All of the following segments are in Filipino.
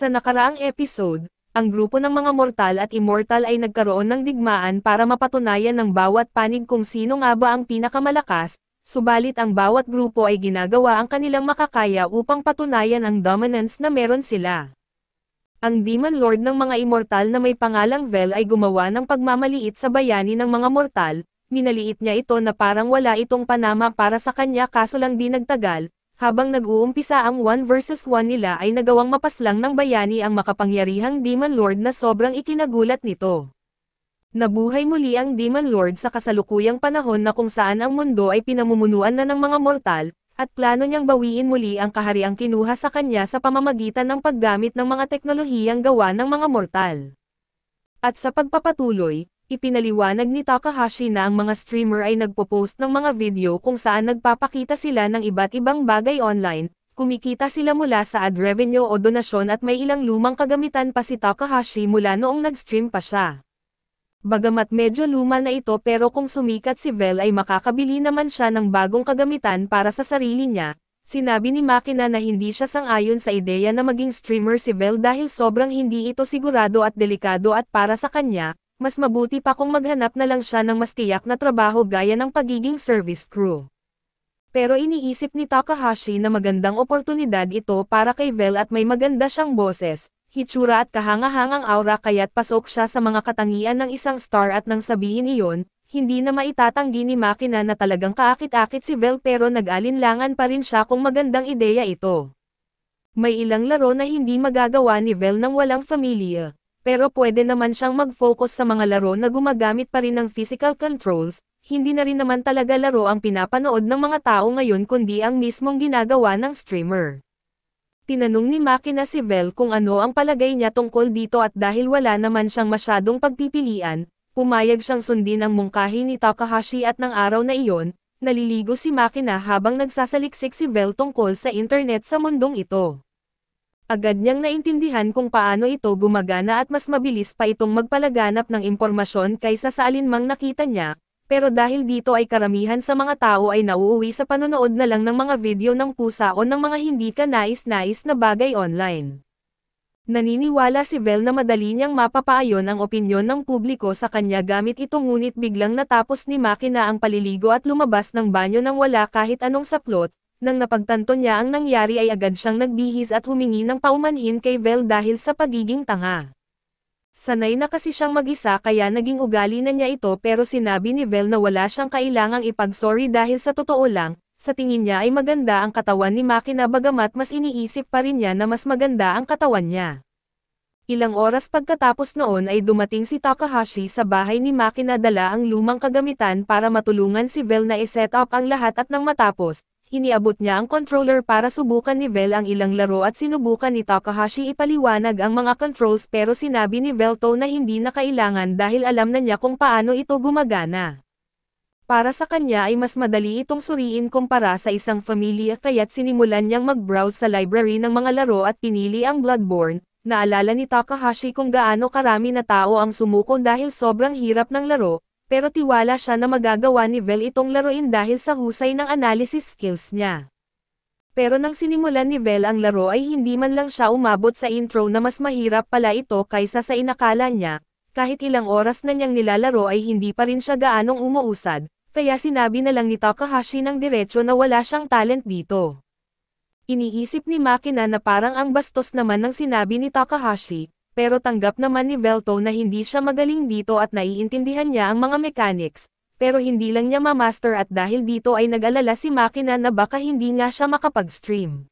Sa nakaraang episode, ang grupo ng mga mortal at immortal ay nagkaroon ng digmaan para mapatunayan ng bawat panig kung sino nga ba ang pinakamalakas, subalit ang bawat grupo ay ginagawa ang kanilang makakaya upang patunayan ang dominance na meron sila. Ang Demon Lord ng mga immortal na may pangalang Vel ay gumawa ng pagmamaliit sa bayani ng mga mortal, minaliit niya ito na parang wala itong panama para sa kanya kaso lang di nagtagal. Habang nag-uumpisa ang 1 versus 1 nila ay nagawang mapaslang ng bayani ang makapangyarihang Demon Lord na sobrang ikinagulat nito. Nabuhay muli ang Demon Lord sa kasalukuyang panahon na kung saan ang mundo ay pinamumunuan na ng mga mortal, at plano niyang bawiin muli ang kahariang kinuha sa kanya sa pamamagitan ng paggamit ng mga teknolohiyang gawa ng mga mortal. At sa pagpapatuloy, ipinaliwanag ni Takahashi na ang mga streamer ay nagpo-post ng mga video kung saan nagpapakita sila ng iba't ibang bagay online, kumikita sila mula sa ad revenue o donasyon at may ilang lumang kagamitan pa si Takahashi mula noong nag-stream pa siya. Bagamat medyo luma na ito pero kung sumikat si Vel ay makakabili naman siya ng bagong kagamitan para sa sarili niya. Sinabi ni Makina na hindi siya sang-ayon sa ideya na maging streamer si Vel dahil sobrang hindi ito sigurado at delikado at para sa kanya, mas mabuti pa kung maghanap na lang siya ng mas tiyak na trabaho gaya ng pagiging service crew. Pero iniisip ni Takahashi na magandang oportunidad ito para kay Vel at may maganda siyang boses, hitsura at kahangahangang aura kaya't pasok siya sa mga katangian ng isang star at nang sabihin iyon, hindi na maitatanggi ni Makina na talagang kaakit-akit si Vel pero nag-alinlangan pa rin siya kung magandang ideya ito. May ilang laro na hindi magagawa ni Vel nang walang familia. Pero pwede naman siyang mag-focus sa mga laro na gumagamit pa rin ng physical controls, hindi na rin naman talaga laro ang pinapanood ng mga tao ngayon kundi ang mismong ginagawa ng streamer. Tinanong ni Makina si Vel kung ano ang palagay niya tungkol dito at dahil wala naman siyang masyadong pagpipilian, pumayag siyang sundin ang mungkahi ni Takahashi at ng araw na iyon, naliligo si Makina habang nagsasaliksik si Vel tungkol sa internet sa mundong ito. Agad niyang naintindihan kung paano ito gumagana at mas mabilis pa itong magpalaganap ng impormasyon kaysa sa alinmang nakita niya, pero dahil dito ay karamihan sa mga tao ay nauuwi sa panonood na lang ng mga video ng pusa o ng mga hindi ka nais-nais na bagay online. Naniniwala si Vel na madali niyang mapapaayon ang opinyon ng publiko sa kanya gamit ito ngunit biglang natapos ni Makina ang paliligo at lumabas ng banyo nang wala kahit anong saplot. Nang napagtanto niya ang nangyari ay agad siyang nagbihis at humingi ng paumanhin kay Vel dahil sa pagiging tanga. Sanay na kasi siyang mag-isa kaya naging ugali na niya ito pero sinabi ni Vel na wala siyang kailangang ipag-sorry dahil sa totoo lang, sa tingin niya ay maganda ang katawan ni Makina bagamat mas iniisip pa rin niya na mas maganda ang katawan niya. Ilang oras pagkatapos noon ay dumating si Takahashi sa bahay ni Makina dala ang lumang kagamitan para matulungan si Vel na i-set up ang lahat at nang matapos, iniabot niya ang controller para subukan ni Vel ang ilang laro at sinubukan ni Takahashi ipaliwanag ang mga controls pero sinabi ni Vel na hindi na kailangan dahil alam na niya kung paano ito gumagana. Para sa kanya ay mas madali itong suriin kumpara sa isang familia kaya't sinimulan niyang mag-browse sa library ng mga laro at pinili ang Bloodborne. Naalala ni Takahashi kung gaano karami na tao ang sumuko dahil sobrang hirap ng laro. Pero tiwala siya na magagawa ni Vel itong laruin dahil sa husay ng analysis skills niya. Pero nang sinimulan ni Vel ang laro ay hindi man lang siya umabot sa intro na mas mahirap pala ito kaysa sa inakala niya, kahit ilang oras na niyang nilalaro ay hindi pa rin siya gaanong umuusad, kaya sinabi na lang ni Takahashi ng diretso na wala siyang talent dito. Iniisip ni Makina na parang ang bastos naman ng sinabi ni Takahashi. Pero tanggap naman ni Vel na hindi siya magaling dito at naiintindihan niya ang mga mechanics, pero hindi lang niya ma-master at dahil dito ay nag-alala si Makina na baka hindi nga siya makapag-stream.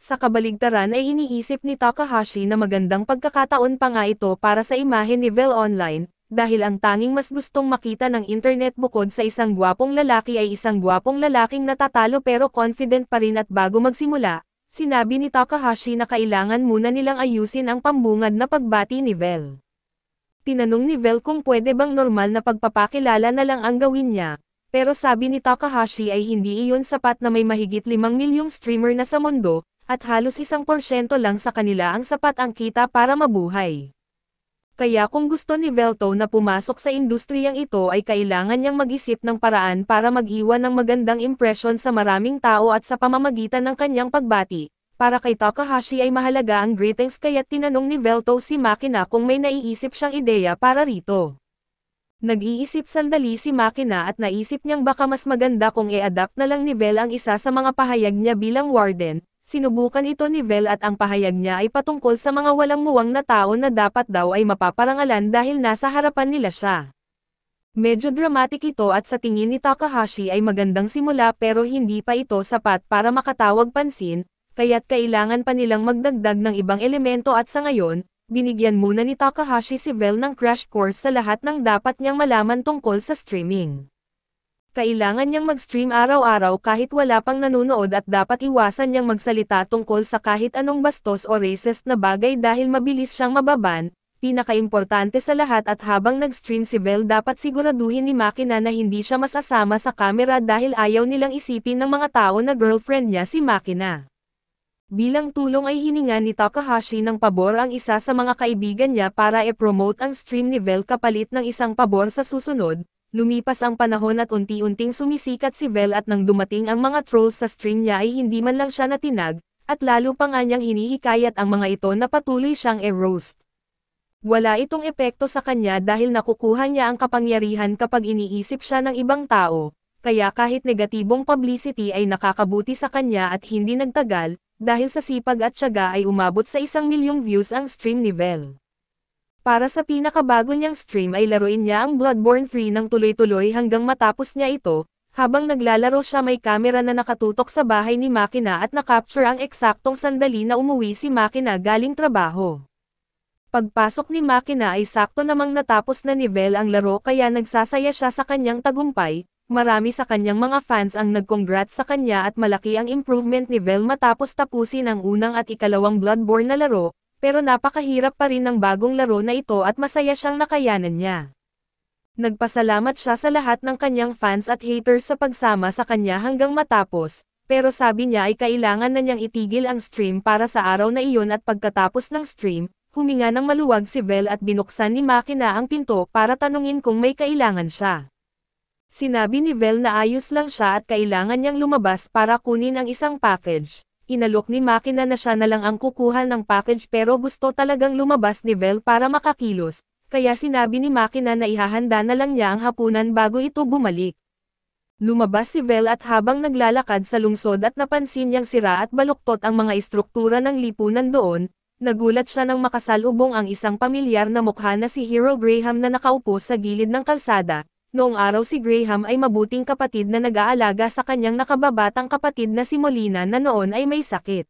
Sa kabaligtaran ay iniisip ni Takahashi na magandang pagkakataon pa nga ito para sa imahe ni Vel online, dahil ang tanging mas gustong makita ng internet bukod sa isang gwapong lalaki ay isang gwapong lalaking natatalo pero confident pa rin at bago magsimula, sinabi ni Takahashi na kailangan muna nilang ayusin ang pambungad na pagbati ni Vel. Tinanong ni Vel kung pwede bang normal na pagpapakilala na lang ang gawin niya, pero sabi ni Takahashi ay hindi iyon sapat na may mahigit 5 milyong streamer na sa mundo, at halos 1% lang sa kanila ang sapat ang kita para mabuhay. Kaya kung gusto ni Vel na pumasok sa industriyang ito ay kailangan niyang mag-isip ng paraan para mag-iwan ng magandang impresyon sa maraming tao at sa pamamagitan ng kanyang pagbati, Para kay Takahashi ay mahalaga ang greetings kaya't tinanong ni Velto si Makina kung may naiisip siyang ideya para rito. Nag-iisip sandali si Makina at naisip niyang baka mas maganda kung i-adapt na lang ni Vel ang isa sa mga pahayag niya bilang warden. Sinubukan ito ni Vel at ang pahayag niya ay patungkol sa mga walang muwang na tao na dapat daw ay mapaparangalan dahil nasa harapan nila siya. Medyo dramatic ito at sa tingin ni Takahashi ay magandang simula pero hindi pa ito sapat para makatawag pansin, kaya't kailangan pa nilang magdagdag ng ibang elemento at sa ngayon, binigyan muna ni Takahashi si Vel ng crash course sa lahat ng dapat niyang malaman tungkol sa streaming. Kailangan niyang mag-stream araw-araw kahit wala pang nanonood at dapat iwasan niyang magsalita tungkol sa kahit anong bastos o racist na bagay dahil mabilis siyang mababan. Pinakaimportante sa lahat at habang nag-stream si Vel dapat siguraduhin ni Makina na hindi siya masasama sa kamera dahil ayaw nilang isipin ng mga tao na girlfriend niya si Makina. Bilang tulong ay hininga ni Takahashi ng pabor ang isa sa mga kaibigan niya para i-promote ang stream ni Vel kapalit ng isang pabor sa susunod. Lumipas ang panahon at unti-unting sumisikat si Vel at nang dumating ang mga trolls sa stream niya ay hindi man lang siya natinag, at lalo pa nga niyang hinihikayat ang mga ito na patuloy siyang i-roast. Wala itong epekto sa kanya dahil nakukuha niya ang kapangyarihan kapag iniisip siya ng ibang tao, kaya kahit negatibong publicity ay nakakabuti sa kanya at hindi nagtagal, dahil sa sipag at tiyaga ay umabot sa 1,000,000 views ang stream ni Vel. Para sa pinakabago niyang stream ay laruin niya ang Bloodborne 3 ng tuloy-tuloy hanggang matapos niya ito, habang naglalaro siya may kamera na nakatutok sa bahay ni Makina at nakapture ang eksaktong sandali na umuwi si Makina galing trabaho. Pagpasok ni Makina ay sakto namang natapos na ni Vel ang laro kaya nagsasaya siya sa kanyang tagumpay, marami sa kanyang mga fans ang nag-congrats sa kanya at malaki ang improvement ni Vel matapos tapusin ang unang at ikalawang Bloodborne na laro, pero napakahirap pa rin ng bagong laro na ito at masaya siyang nakayanan niya. Nagpasalamat siya sa lahat ng kanyang fans at haters sa pagsama sa kanya hanggang matapos, pero sabi niya ay kailangan na niyang itigil ang stream para sa araw na iyon at pagkatapos ng stream, huminga ng maluwag si Vel at binuksan ni Makina ang pinto para tanungin kung may kailangan siya. Sinabi ni Vel na ayos lang siya at kailangan niyang lumabas para kunin ang isang package. Inalok ni Makina na siya na lang ang kukuha ng package pero gusto talagang lumabas ni Vel para makakilos, kaya sinabi ni Makina na ihahanda na lang niya ang hapunan bago ito bumalik. Lumabas si Vel at habang naglalakad sa lungsod at napansin niyang sira at baluktot ang mga istruktura ng lipunan doon, nagulat siya nang makasalubong ang isang pamilyar na mukha na si Hero Graham na nakaupo sa gilid ng kalsada. Noong araw si Graham ay mabuting kapatid na nag-aalaga sa kanyang nakababatang kapatid na si Molina na noon ay may sakit.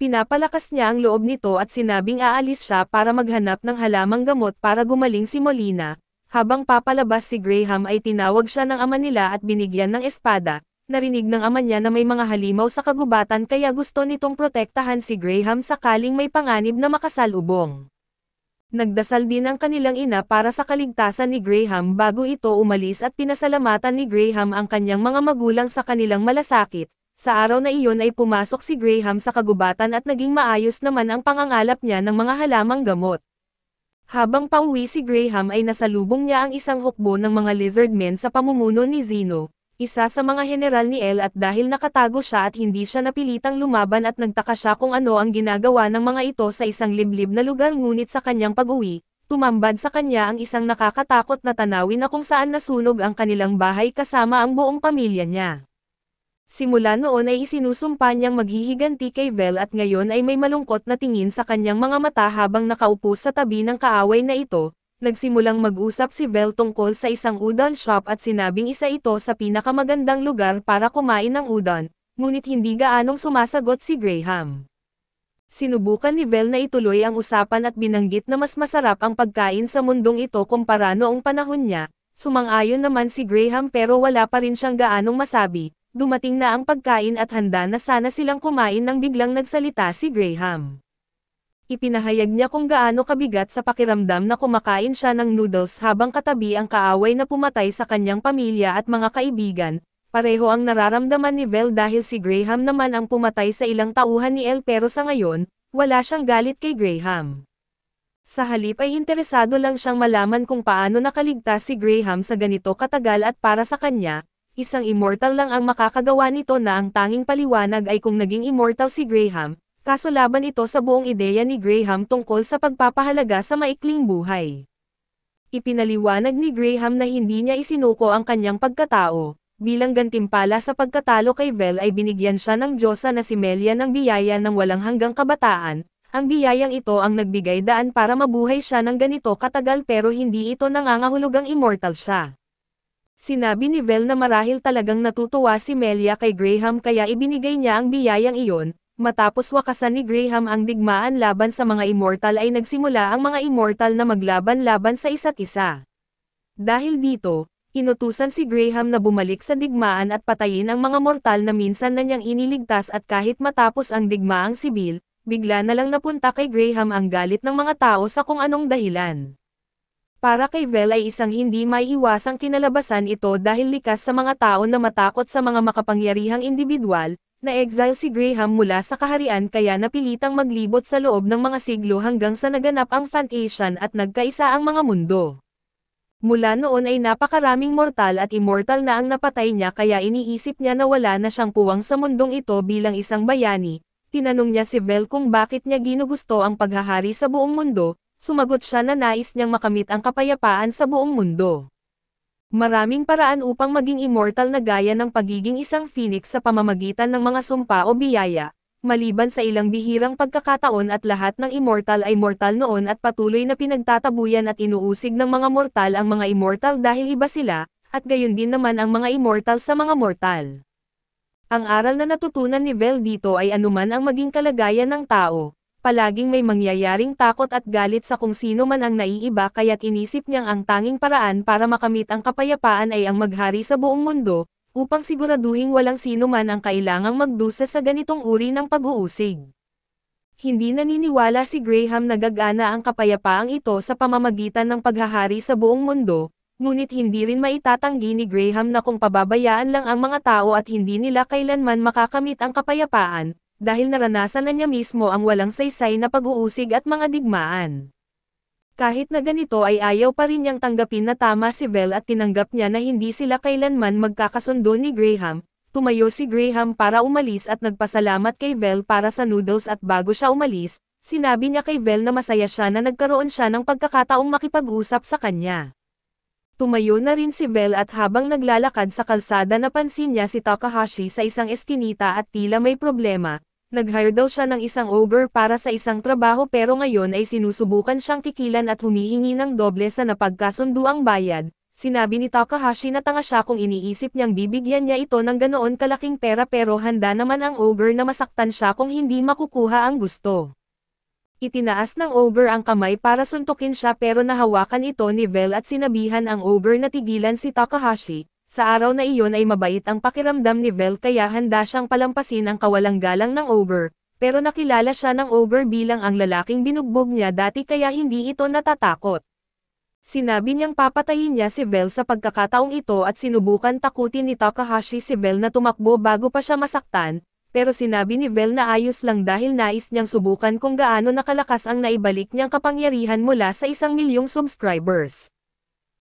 Pinapalakas niya ang loob nito at sinabing aalis siya para maghanap ng halamang gamot para gumaling si Molina. Habang papalabas si Graham ay tinawag siya ng ama nila at binigyan ng espada. Narinig ng ama niya na may mga halimaw sa kagubatan kaya gusto nitong protektahan si Graham sakaling may panganib na makasalubong. Nagdasal din ang kanilang ina para sa kaligtasan ni Graham bago ito umalis at pinasalamatan ni Graham ang kanyang mga magulang sa kanilang malasakit. Sa araw na iyon ay pumasok si Graham sa kagubatan at naging maayos naman ang pangangalap niya ng mga halamang gamot. Habang pauwi si Graham ay nasalubong niya ang isang hukbo ng mga lizardmen sa pamumuno ni Zeno, isa sa mga general ni El at dahil nakatago siya at hindi siya napilitang lumaban at nagtaka siya kung ano ang ginagawa ng mga ito sa isang liblib na lugar ngunit sa kanyang pag-uwi, tumambad sa kanya ang isang nakakatakot na tanawin na kung saan nasunog ang kanilang bahay kasama ang buong pamilya niya. Simula noon ay isinusumpa niyang maghihiganti kay Vel at ngayon ay may malungkot na tingin sa kanyang mga mata habang nakaupo sa tabi ng kaaway na ito. Nagsimulang mag-usap si Vel tungkol sa isang udon shop at sinabing isa ito sa pinakamagandang lugar para kumain ng udon, ngunit hindi gaanong sumasagot si Graham. Sinubukan ni Vel na ituloy ang usapan at binanggit na mas masarap ang pagkain sa mundong ito kumpara noong panahon niya. Sumang-ayon naman si Graham pero wala pa rin siyang gaanong masabi. Dumating na ang pagkain at handa na sana silang kumain nang biglang nagsalita si Graham. Ipinahayag niya kung gaano kabigat sa pakiramdam na kumakain siya ng noodles habang katabi ang kaaway na pumatay sa kanyang pamilya at mga kaibigan. Pareho ang nararamdaman ni Vel dahil si Graham naman ang pumatay sa ilang tauhan ni El pero sa ngayon, wala siyang galit kay Graham. Sa halip ay interesado lang siyang malaman kung paano nakaligtas si Graham sa ganito katagal at para sa kanya, isang immortal lang ang makakagawa nito na ang tanging paliwanag ay kung naging immortal si Graham, kaso laban ito sa buong ideya ni Graham tungkol sa pagpapahalaga sa maikling buhay. Ipinaliwanag ni Graham na hindi niya isinuko ang kanyang pagkatao. Bilang gantimpala sa pagkatalo kay Vel ay binigyan siya ng Diyosa na si Melia ng biyaya ng walang hanggang kabataan. Ang biyayang ito ang nagbigay daan para mabuhay siya ng ganito katagal pero hindi ito nangangahulugang immortal siya. Sinabi ni Vel na marahil talagang natutuwa si Melia kay Graham kaya ibinigay niya ang biyayang iyon. Matapos wakasan ni Graham ang digmaan laban sa mga immortal ay nagsimula ang mga immortal na maglaban-laban sa isa't isa. Dahil dito, inutusan si Graham na bumalik sa digmaan at patayin ang mga mortal na minsan na niyang iniligtas at kahit matapos ang digmaang sibil, bigla na lang napunta kay Graham ang galit ng mga tao sa kung anong dahilan. Para kay Vel ay isang hindi maiiwasang kinalabasan ito dahil likas sa mga tao na matakot sa mga makapangyarihang individual, na-exile si Graham mula sa kaharian kaya napilitang maglibot sa loob ng mga siglo hanggang sa naganap ang Fantasian at nagkaisa ang mga mundo. Mula noon ay napakaraming mortal at immortal na ang napatay niya kaya iniisip niya na wala na siyang puwang sa mundong ito bilang isang bayani. Tinanong niya si Vel kung bakit niya ginugusto ang paghahari sa buong mundo, sumagot siya na nais niyang makamit ang kapayapaan sa buong mundo. Maraming paraan upang maging immortal na gaya ng pagiging isang phoenix sa pamamagitan ng mga sumpa o biyaya. Maliban sa ilang bihirang pagkakataon at lahat ng immortal ay mortal noon at patuloy na pinagtatabuyan at inuusig ng mga mortal ang mga immortal dahil iba sila, at gayon din naman ang mga immortal sa mga mortal. Ang aral na natutunan ni Vel dito ay anuman ang maging kalagayan ng tao, palaging may mangyayaring takot at galit sa kung sino man ang naiiba kaya't inisip niyang ang tanging paraan para makamit ang kapayapaan ay ang maghari sa buong mundo, upang siguraduhing walang sino man ang kailangang magdusa sa ganitong uri ng pag-uusig. Hindi naniniwala si Graham na gagana ang kapayapaang ito sa pamamagitan ng paghahari sa buong mundo, ngunit hindi rin maitatanggi ni Graham na kung pababayaan lang ang mga tao at hindi nila kailanman makakamit ang kapayapaan, dahil naranasan na niya mismo ang walang saysay na pag-uusig at mga digmaan. Kahit na ganito ay ayaw pa rin niyang tanggapin na tama si Vel at tinanggap niya na hindi sila kailanman magkakasundo ni Graham. Tumayo si Graham para umalis at nagpasalamat kay Vel para sa noodles at bago siya umalis, sinabi niya kay Vel na masaya siya na nagkaroon siya ng pagkakataong makipag-usap sa kanya. Tumayo na rin si Vel at habang naglalakad sa kalsada napansin niya si Takahashi sa isang eskinita at tila may problema. Nag-hire daw siya ng isang ogre para sa isang trabaho pero ngayon ay sinusubukan siyang kikilan at humihingi ng doble sa napagkasunduang bayad. Sinabi ni Takahashi na tanga siya kung iniisip niyang bibigyan niya ito ng ganoon kalaking pera pero handa naman ang ogre na masaktan siya kung hindi makukuha ang gusto. Itinaas ng ogre ang kamay para suntukin siya pero nahawakan ito ni Vel at sinabihan ang ogre na tigilan si Takahashi. Sa araw na iyon ay mabait ang pakiramdam ni Vel kaya handa siyang palampasin ang kawalang galang ng ogre, pero nakilala siya ng ogre bilang ang lalaking binugbog niya dati kaya hindi ito natatakot. Sinabi niyang papatayin niya si Vel sa pagkakataong ito at sinubukan takutin ni Takahashi si Vel na tumakbo bago pa siya masaktan, pero sinabi ni Vel na ayos lang dahil nais niyang subukan kung gaano nakalakas ang naibalik niyang kapangyarihan mula sa 1,000,000 subscribers.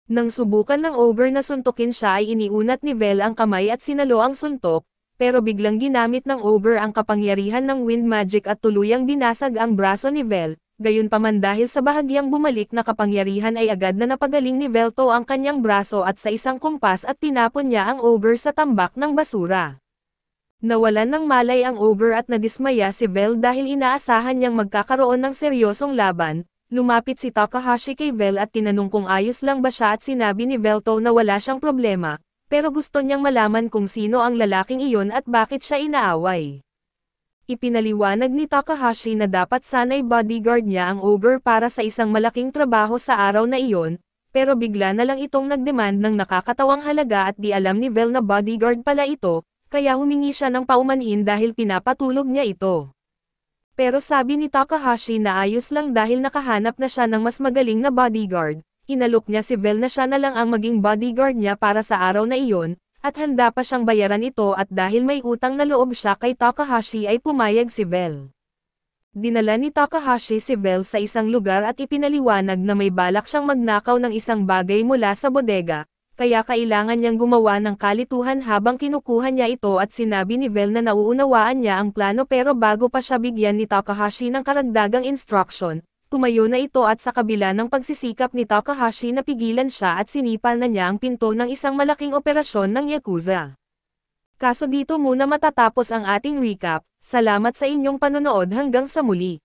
Nang subukan ng ogre na suntukin siya ay iniunat ni Vel ang kamay at sinalo ang suntok, pero biglang ginamit ng ogre ang kapangyarihan ng wind magic at tuluyang binasag ang braso ni Vel, gayunpaman dahil sa bahagyang bumalik na kapangyarihan ay agad na napagaling ni Velto ang kanyang braso at sa isang kumpas at tinapon niya ang ogre sa tambak ng basura. Nawalan ng malay ang ogre at nadismaya si Vel dahil inaasahan niyang magkakaroon ng seryosong laban. Lumapit si Takahashi kay Vel at tinanong kung ayos lang ba siya at sinabi ni Velto na wala siyang problema, pero gusto niyang malaman kung sino ang lalaking iyon at bakit siya inaaway. Ipinaliwanag ni Takahashi na dapat sana'y bodyguard niya ang ogre para sa isang malaking trabaho sa araw na iyon, pero bigla na lang itong nagdemand ng nakakatawang halaga at di alam ni Vel na bodyguard pala ito, kaya humingi siya ng paumanhin dahil pinapatulog niya ito. Pero sabi ni Takahashi na ayos lang dahil nakahanap na siya ng mas magaling na bodyguard, inalok niya si Vel na siya na lang ang maging bodyguard niya para sa araw na iyon, at handa pa siyang bayaran ito at dahil may utang na loob siya kay Takahashi ay pumayag si Vel. Dinala ni Takahashi si Vel sa isang lugar at ipinaliwanag na may balak siyang magnakaw ng isang bagay mula sa bodega, kaya kailangan niyang gumawa ng kalituhan habang kinukuha niya ito at sinabi ni Vel na nauunawaan niya ang plano pero bago pa siya bigyan ni Takahashi ng karagdagang instruction, tumayo na ito at sa kabila ng pagsisikap ni Takahashi na pigilan siya at sinipal na niya ang pinto ng isang malaking operasyon ng Yakuza. Kaso dito muna matatapos ang ating recap, salamat sa inyong panonood hanggang sa muli.